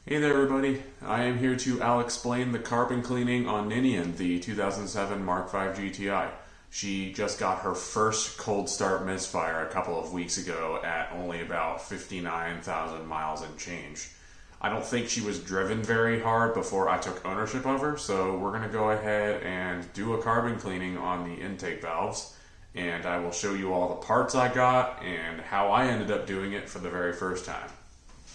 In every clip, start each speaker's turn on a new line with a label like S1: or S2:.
S1: Hey there everybody, I am here to explain the carbon cleaning on Ninian, the 2007 Mark V GTI. She just got her first cold start misfire a couple of weeks ago at only about 59,000 miles and change. I don't think she was driven very hard before I took ownership of her, so we're going to go ahead and do a carbon cleaning on the intake valves, and I will show you all the parts I got and how I ended up doing it for the very first time.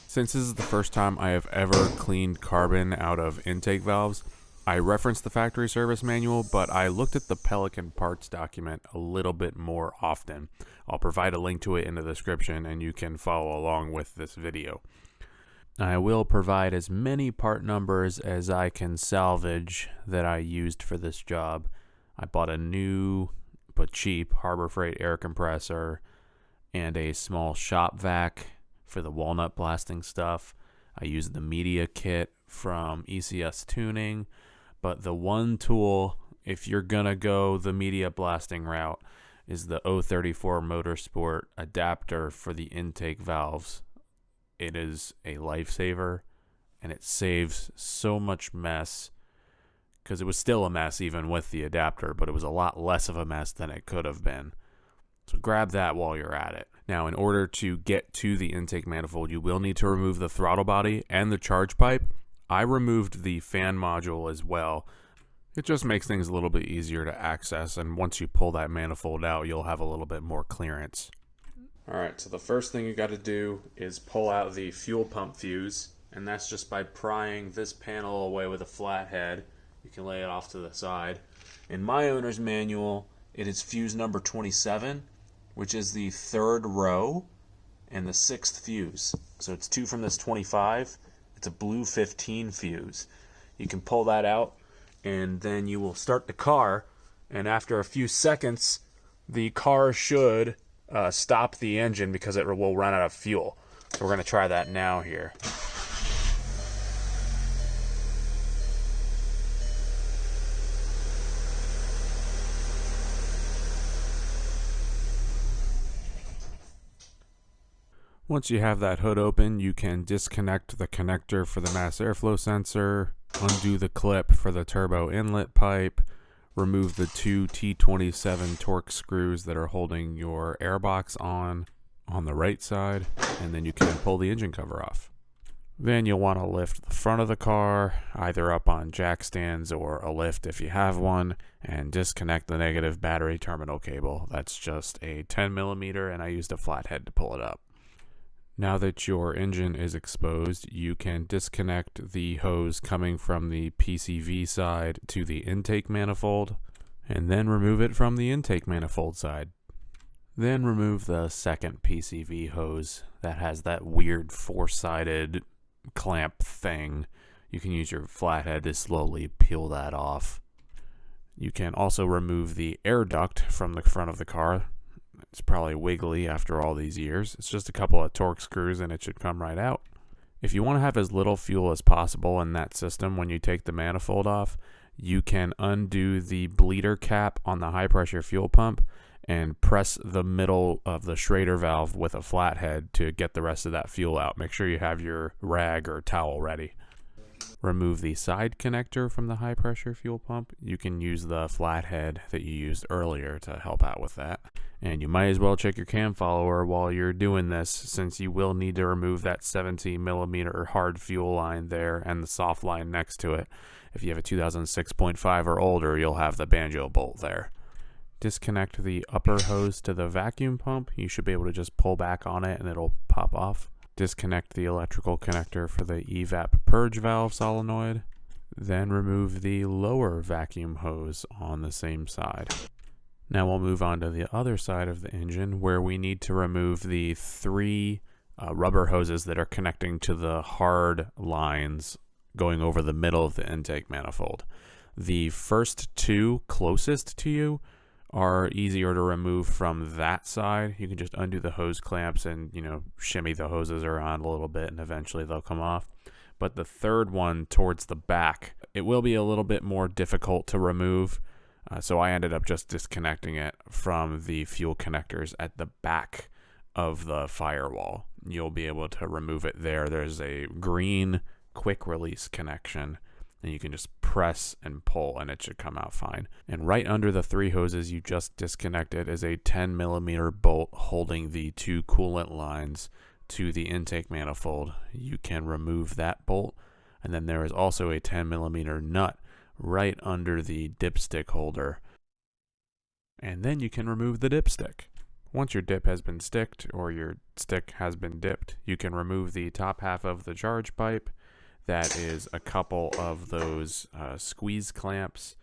S2: Since this is the first time I have ever cleaned carbon out of intake valves, I referenced the factory service manual, but I looked at the Pelican parts document a little bit more often. I'll provide a link to it in the description and you can follow along with this video. I will provide as many part numbers as I can salvage that I used for this job. I bought a new but cheap Harbor Freight air compressor and a small shop vac for the walnut blasting stuff. I used the media kit from ECS Tuning, but the one tool, if you're gonna go the media blasting route, is the 034 Motorsport adapter for the intake valves. It is a lifesaver, and it saves so much mess, because it was still a mess even with the adapter, but it was a lot less of a mess than it could have been. So grab that while you're at it. Now, in order to get to the intake manifold, you will need to remove the throttle body and the charge pipe. I removed the fan module as well. It just makes things a little bit easier to access, and once you pull that manifold out, you'll have a little bit more clearance.
S1: Alright, so the first thing you got to do is pull out the fuel pump fuse, and that's just by prying this panel away with a flathead. You can lay it off to the side. In my owner's manual, it is fuse number 27, which is the third row and the sixth fuse. So it's two from this 25. It's a blue 15 fuse. You can pull that out, and then you will start the car, and after a few seconds, the car should stop the engine because it will run out of fuel. So we're going to try that now here.
S2: Once you have that hood open, you can disconnect the connector for the mass airflow sensor, undo the clip for the turbo inlet pipe, remove the two T27 torque screws that are holding your airbox on the right side, and then you can pull the engine cover off. Then you'll want to lift the front of the car, either up on jack stands or a lift if you have one, and disconnect the negative battery terminal cable. That's just a 10mm, and I used a flathead to pull it up. Now that your engine is exposed, you can disconnect the hose coming from the PCV side to the intake manifold, and then remove it from the intake manifold side. Then remove the second PCV hose that has that weird four-sided clamp thing. You can use your flathead to slowly peel that off. You can also remove the air duct from the front of the car. It's probably wiggly after all these years. It's just a couple of torque screws and it should come right out. If you want to have as little fuel as possible in that system when you take the manifold off, you can undo the bleeder cap on the high pressure fuel pump and press the middle of the Schrader valve with a flathead to get the rest of that fuel out. Make sure you have your rag or towel ready. Remove the side connector from the high pressure fuel pump. You can use the flathead that you used earlier to help out with that. And you might as well check your cam follower while you're doing this, since you will need to remove that 70mm hard fuel line there and the soft line next to it. If you have a 2006.5 or older, you'll have the banjo bolt there. Disconnect the upper hose to the vacuum pump. You should be able to just pull back on it and it'll pop off. Disconnect the electrical connector for the evap purge valve solenoid. Then remove the lower vacuum hose on the same side. Now we'll move on to the other side of the engine, where we need to remove the three rubber hoses that are connecting to the hard lines going over the middle of the intake manifold. The first two closest to you are easier to remove from that side. You can just undo the hose clamps and, shimmy the hoses around a little bit and eventually they'll come off. But the third one towards the back, it will be a little bit more difficult to remove. So I ended up just disconnecting it from the fuel connectors at the back of the firewall. You'll be able to remove it there. There's a green quick release connection, and you can just press and pull and it should come out fine. And right under the 3 hoses you just disconnected is a 10mm bolt holding the 2 coolant lines to the intake manifold. You can remove that bolt, and then there is also a 10mm nut right under the dipstick holder, and then you can remove the dipstick. Once your dip has been sticked, or your stick has been dipped, you can remove the top half of the charge pipe. That is a couple of those squeeze clamps,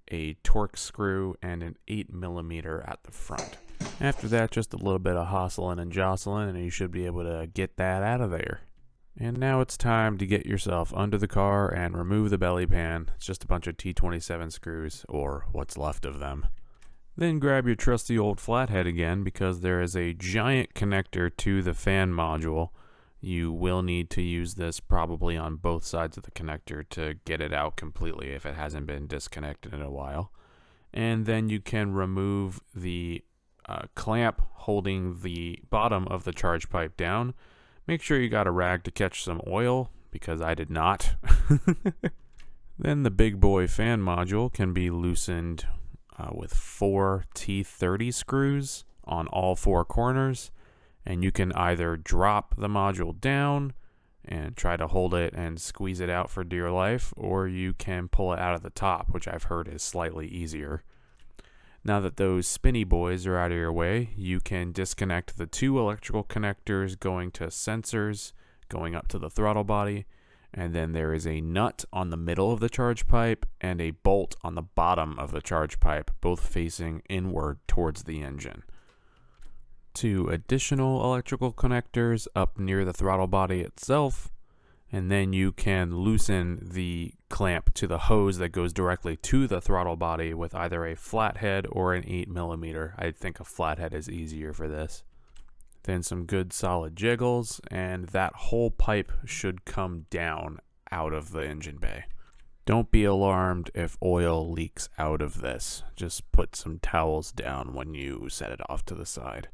S2: a torque screw, and an 8mm at the front. After that, just a little bit of hustling and jostling, and you should be able to get that out of there. And now it's time to get yourself under the car and remove the belly pan. It's just a bunch of T27 screws, or what's left of them. Then grab your trusty old flathead again, because there is a giant connector to the fan module. You will need to use this probably on both sides of the connector to get it out completely if it hasn't been disconnected in a while. And then you can remove the clamp holding the bottom of the charge pipe down. Make sure you got a rag to catch some oil, because I did not. Then the big boy fan module can be loosened with 4 T30 screws on all 4 corners, and you can either drop the module down and try to hold it and squeeze it out for dear life, or you can pull it out of the top, which I've heard is slightly easier. Now that those spinny boys are out of your way, you can disconnect the 2 electrical connectors going to sensors going up to the throttle body, and then there is a nut on the middle of the charge pipe and a bolt on the bottom of the charge pipe, both facing inward towards the engine. 2 additional electrical connectors up near the throttle body itself, and then you can loosen the clamp to the hose that goes directly to the throttle body with either a flathead or an 8mm. I think a flathead is easier for this. Then some good solid jiggles, and that whole pipe should come down out of the engine bay. Don't be alarmed if oil leaks out of this. Just put some towels down when you set it off to the side.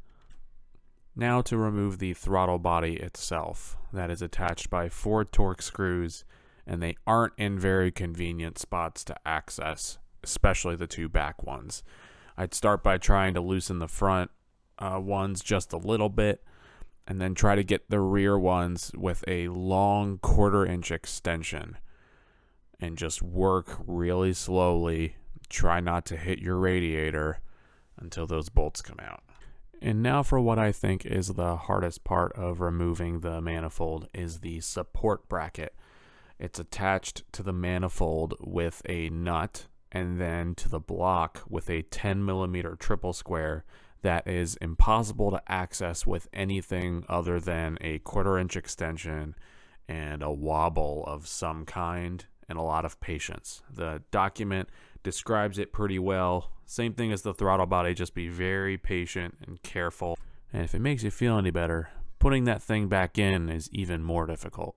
S2: Now to remove the throttle body itself. That is attached by 4 torque screws, and they aren't in very convenient spots to access, especially the 2 back ones. I'd start by trying to loosen the front ones just a little bit, and then try to get the rear ones with a long 1/4-inch extension, and just work really slowly. Try not to hit your radiator until those bolts come out. And now for what I think is the hardest part of removing the manifold is the support bracket. It's attached to the manifold with a nut, and then to the block with a 10mm triple square that is impossible to access with anything other than a 1/4-inch extension and a wobble of some kind and a lot of patience. The document describes it pretty well. Same thing as the throttle body, just be very patient and careful. And if it makes you feel any better, putting that thing back in is even more difficult.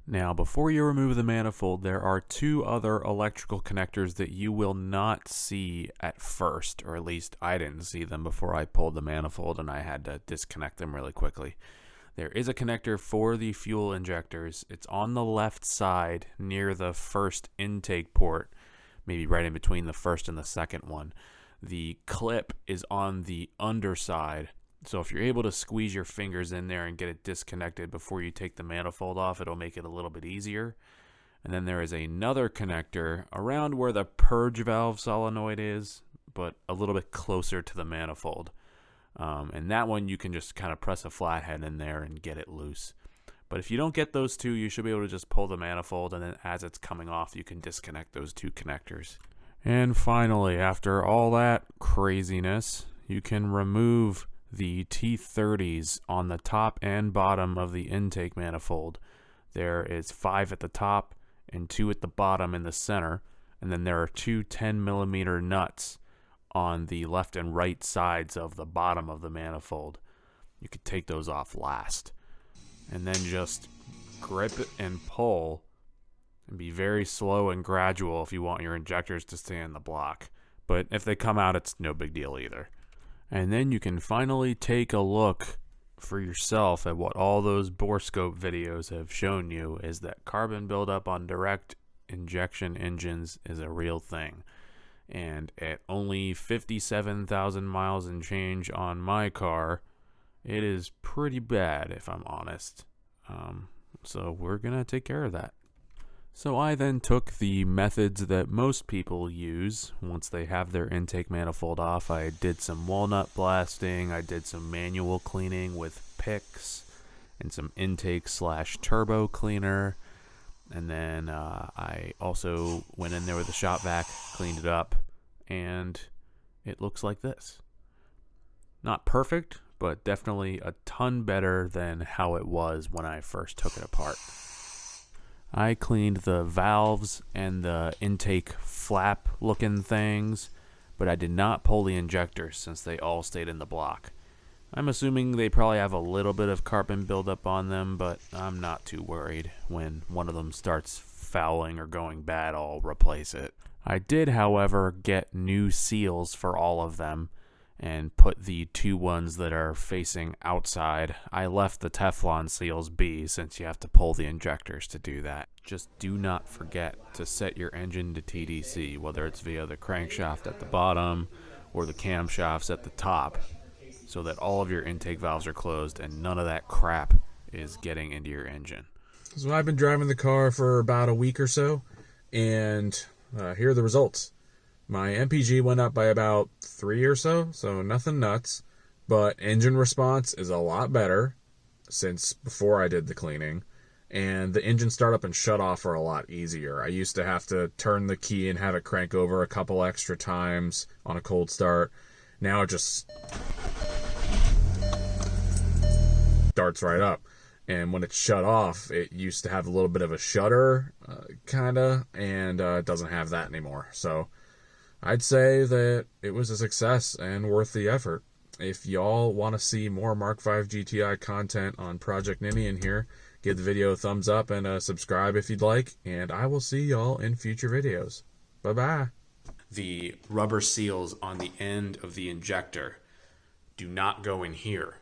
S2: Now, before you remove the manifold, there are 2 other electrical connectors that you will not see at first, or at least I didn't see them before I pulled the manifold and I had to disconnect them really quickly. There is a connector for the fuel injectors. It's on the left side near the first intake port, maybe right in between the first and the second one. The clip is on the underside, so if you're able to squeeze your fingers in there and get it disconnected before you take the manifold off, it'll make it a little bit easier. And then there is another connector around where the purge valve solenoid is, but a little bit closer to the manifold. And that one you can just kind of press a flathead in there and get it loose. But if you don't get those 2, you should be able to just pull the manifold, and then as it's coming off, you can disconnect those 2 connectors. And finally, after all that craziness, you can remove the T30s on the top and bottom of the intake manifold. There is 5 at the top and 2 at the bottom in the center, and then there are 2 10mm nuts on the left and right sides of the bottom of the manifold. You could take those off last, and then just grip it and pull, and be very slow and gradual if you want your injectors to stay in the block. But if they come out, it's no big deal either. And then you can finally take a look for yourself at what all those borescope videos have shown you is that carbon buildup on direct injection engines is a real thing. And at only 57,000 miles and change on my car, it is pretty bad, if I'm honest. So we're going to take care of that. So I then took the methods that most people use once they have their intake manifold off. I did some walnut blasting, I did some manual cleaning with picks, and some intake/turbo cleaner. And then I also went in there with a shop vac, cleaned it up, and it looks like this. Not perfect, but definitely a ton better than how it was when I first took it apart. I cleaned the valves and the intake flap looking things, but I did not pull the injectors since they all stayed in the block. I'm assuming they probably have a little bit of carbon buildup on them, but I'm not too worried. When one of them starts fouling or going bad, I'll replace it. I did, however, get new seals for all of them and put the two ones that are facing outside. I left the Teflon seals be since you have to pull the injectors to do that. Just do not forget to set your engine to TDC, whether it's via the crankshaft at the bottom or the camshafts at the top, so that all of your intake valves are closed and none of that crap is getting into your engine.
S1: So I've been driving the car for about a week or so, and here are the results. My MPG went up by about 3 or so nothing nuts, but engine response is a lot better since before I did the cleaning, and the engine startup and shut off are a lot easier. I used to have to turn the key and have it crank over a couple extra times on a cold start. Now it just starts right up. And when it's shut off, it used to have a little bit of a shudder, kinda, and it doesn't have that anymore. So I'd say that it was a success and worth the effort. If y'all want to see more Mark V GTI content on Project Ninian here, give the video a thumbs up and subscribe if you'd like, and I will see y'all in future videos. Bye-bye. The rubber seals on the end of the injector do not go in here.